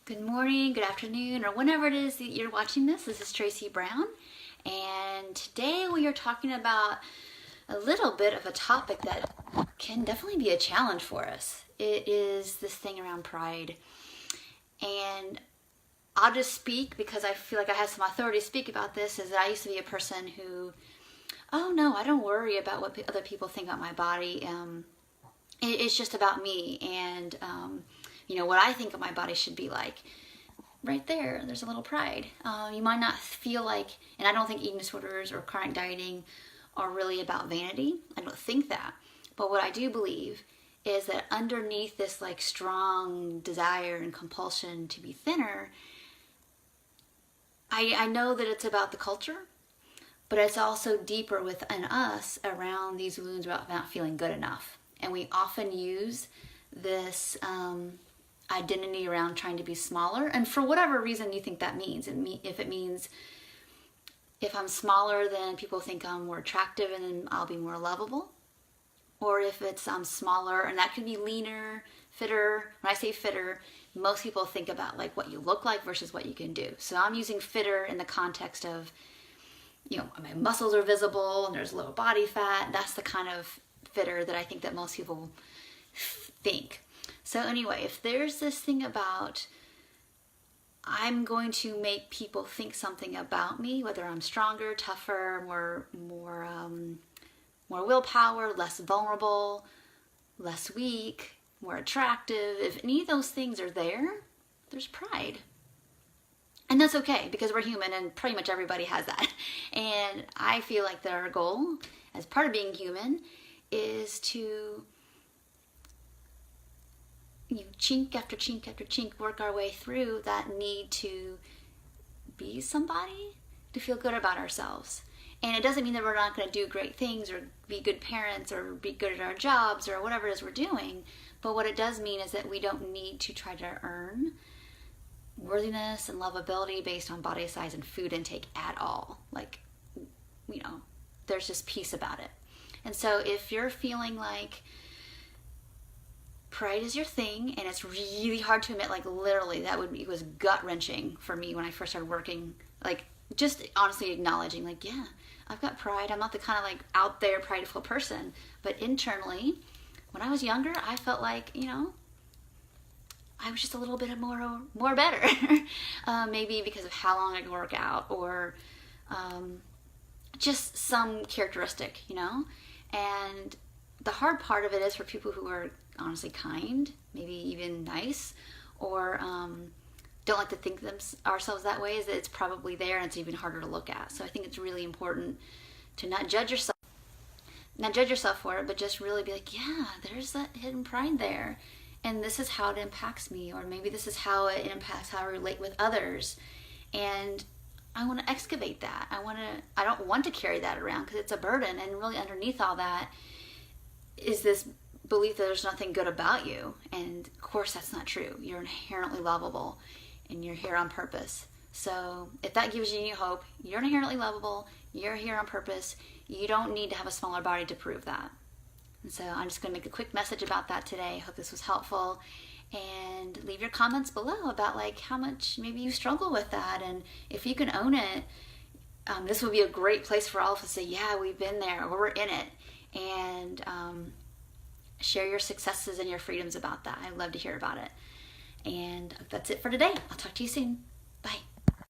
Good morning, good afternoon, or whenever it is that you're watching this. This is Tracy Brown, and today we are talking about a little bit of a topic that can definitely be a challenge for us. It is this thing around pride. And I'll just speak because I feel like I have some authority to speak about this, is that I used to be a person who, oh no, I don't worry about what other people think about my body. It's just about me, and what I think of my body should be like. Right there's a little pride. You might not feel like, and I don't think eating disorders or chronic dieting are really about vanity. I don't think that. But what I do believe is that underneath this like strong desire and compulsion to be thinner, I know that it's about the culture, but it's also deeper within us around these wounds about not feeling good enough. And we often use this identity around trying to be smaller, and for whatever reason you think that means. If it means if I'm smaller, then people think I'm more attractive and then I'll be more lovable. Or if it's I'm smaller, and that could be leaner, fitter. When I say fitter, most people think about like what you look like versus what you can do. So I'm using fitter in the context of, my muscles are visible and there's low body fat. That's the kind of fitter that I think that most people think. So anyway, if there's this thing about I'm going to make people think something about me, whether I'm stronger, tougher, more willpower, less vulnerable, less weak, more attractive, if any of those things are there, there's pride. And that's okay, because we're human and pretty much everybody has that. And I feel like that our goal as part of being human is to chink after chink after chink work our way through that need to be somebody, to feel good about ourselves. And it doesn't mean that we're not going to do great things or be good parents or be good at our jobs or whatever it is we're doing. But what it does mean is that we don't need to try to earn worthiness and lovability based on body size and food intake at all. There's just peace about it. And so if you're feeling like pride is your thing, and it's really hard to admit, like literally it was gut-wrenching for me when I first started working, like just honestly acknowledging like, yeah, I've got pride. I'm not the kind of like out there prideful person, but internally when I was younger, I felt like, I was just a little bit more better. Maybe because of how long I could work out, or just some characteristic, and the hard part of it is for people who are honestly kind, maybe even nice, or don't like to think ourselves that way, is that it's probably there and it's even harder to look at. So I think it's really important to not judge yourself for it, but just really be like, yeah, there's that hidden pride there, and this is how it impacts me, or maybe this is how it impacts how I relate with others, and I want to excavate that. I don't want to carry that around because it's a burden, and really underneath all that is this belief that there's nothing good about you. And of course that's not true. You're inherently lovable and you're here on purpose. So if that gives you any hope, you're inherently lovable, you're here on purpose. You don't need to have a smaller body to prove that. And so I'm just going to make a quick message about that today. Hope this was helpful, and leave your comments below about like how much maybe you struggle with that, and if you can own it, this would be a great place for all of us to say, yeah, we've been there, or we're in it, and share your successes and your freedoms about that. I'd love to hear about it. And that's it for today. I'll talk to you soon.